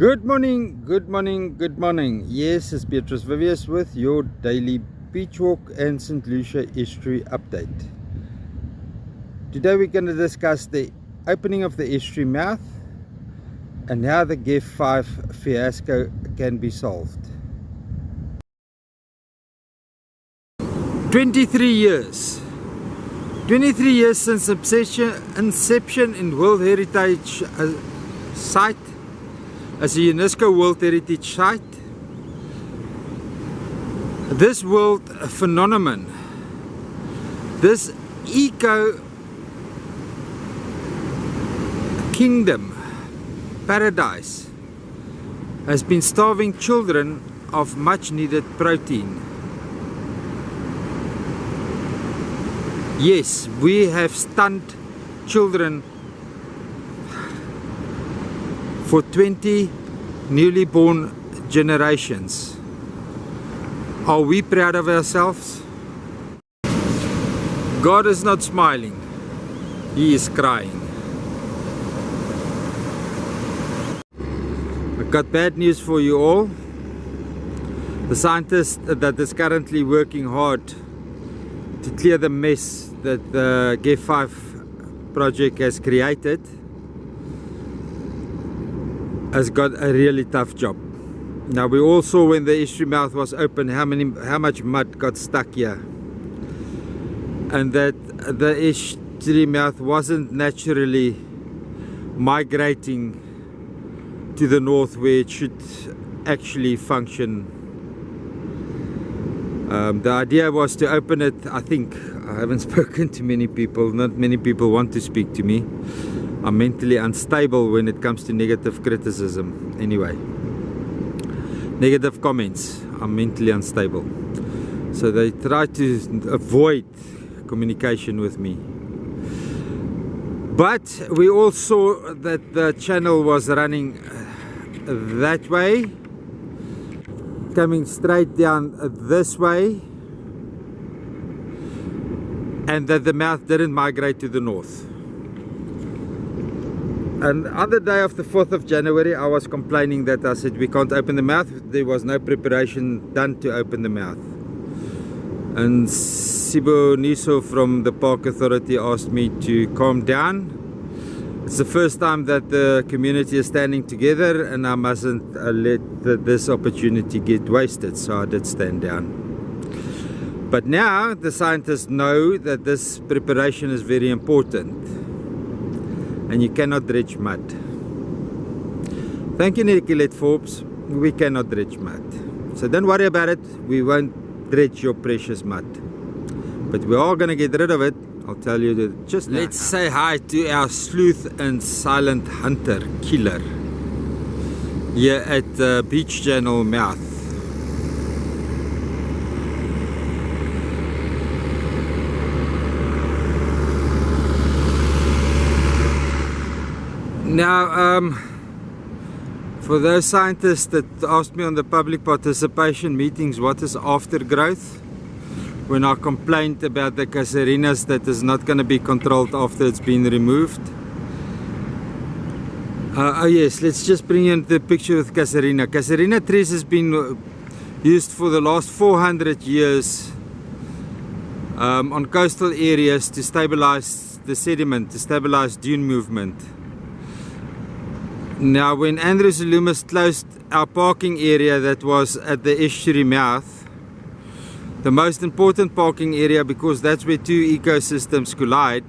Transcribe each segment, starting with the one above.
Good morning, good morning, good morning. Yes, it's Petrus Viviers with your daily beach walk and St Lucia Estuary update. Today we're going to discuss the opening of the Estuary Mouth and how the GEF 5 fiasco can be solved. 23 years. 23 years since inception in World Heritage Site as a UNESCO World Heritage Site. This world phenomenon, this eco kingdom, paradise, has been starving children of much needed protein. Yes, we have stunned children for 20 newly born generations. Are we proud of ourselves? God is not smiling, He is crying. I've got bad news for you all. The scientist that is currently working hard to clear the mess that the GEF 5 project has created has got a really tough job. Now, we all saw when the Estuary Mouth was open how much mud got stuck here, and that the Estuary Mouth wasn't naturally migrating to the north where it should actually function. The idea was to open it. I think I haven't spoken to many people. Not many people want to speak to me. I'm mentally unstable when it comes to negative criticism. Anyway, negative comments. I'm mentally unstable. So they try to avoid communication with me. But we all saw that the channel was running that way, coming straight down this way, and that the mouth didn't migrate to the north. And on the day of the 4th of January, I was complaining that I said we can't open the mouth. There was no preparation done to open the mouth. And Sibo Niso from the Park Authority asked me to calm down. It's the first time that the community is standing together, and I mustn't let this opportunity get wasted, so I did stand down. But now the scientists know that this preparation is very important, and you cannot dredge mud. Thank you, Nicolette Forbes. We cannot dredge mud. So don't worry about it. We won't dredge your precious mud. But we are going to get rid of it. I'll tell you that just now. Let's say hi to our sleuth and silent hunter killer here at the Beach Channel Mouth. Now, for those scientists that asked me on the public participation meetings what is aftergrowth, when I complained about the Casarinas that is not going to be controlled after it's been removed. Oh yes, let's just bring in the picture with Casarina. Casarina Trees has been used for the last 400 years on coastal areas to stabilize the sediment, to stabilize dune movement. Now, when Andrew Zulumis closed our parking area that was at the Estuary Mouth, the most important parking area, because that's where two ecosystems collide,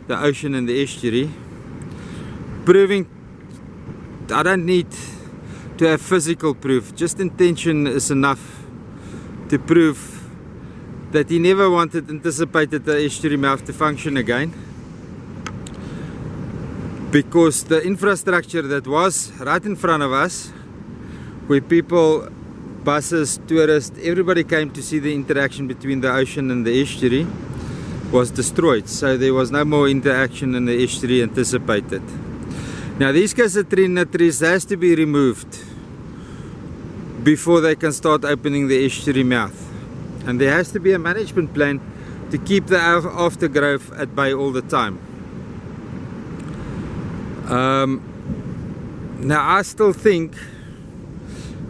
the ocean and the estuary, proving, I don't need to have physical proof, just intention is enough to prove that he never anticipated the Estuary Mouth to function again, because the infrastructure that was right in front of us, where people, buses, tourists, everybody came to see the interaction between the ocean and the estuary, was destroyed. So there was no more interaction in the estuary anticipated. Now these Casarina trees has to be removed before they can start opening the Estuary Mouth. And there has to be a management plan to keep the aftergrowth at bay all the time. Now I still think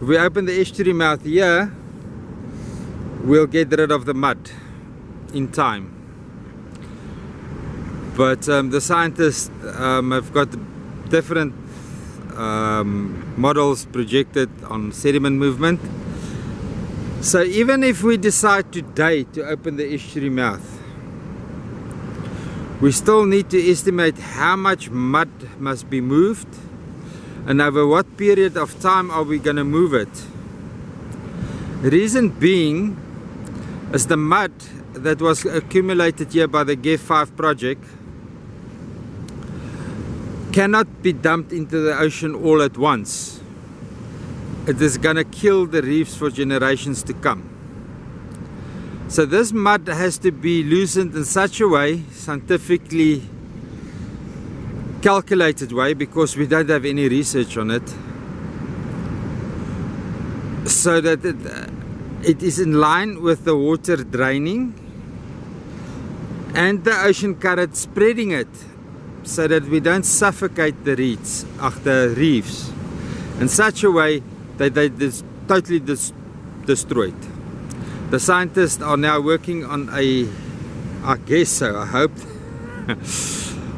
if we open the estuary mouth here, we'll get rid of the mud in time. But the scientists have got different models projected on sediment movement. So even if we decide today to open the estuary mouth, we still need to estimate how much mud must be moved and over what period of time are we going to move it. The reason being is the mud that was accumulated here by the GEF 5 project cannot be dumped into the ocean all at once. It is going to kill the reefs for generations to come. So this mud has to be loosened in such a way, scientifically calculated way, because we don't have any research on it, so that it is in line with the water draining and the ocean current spreading it, so that we don't suffocate the reefs in such a way that they totally destroyed. The scientists are now working on I guess so, I hope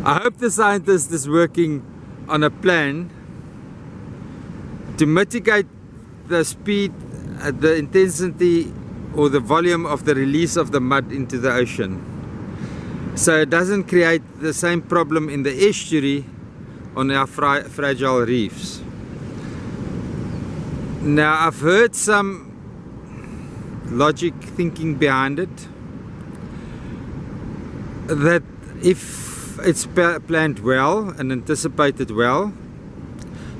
I hope the scientist is working on a plan to mitigate the speed, the intensity or the volume of the release of the mud into the ocean, so it doesn't create the same problem in the estuary on our fragile reefs. Now I've heard some logic thinking behind it, that if it's planned well and anticipated well,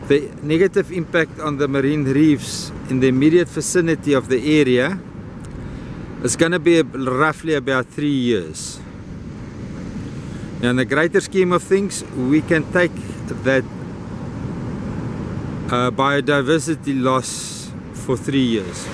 the negative impact on the marine reefs in the immediate vicinity of the area is going to be roughly about 3 years. Now, in the greater scheme of things, we can take that biodiversity loss for 3 years.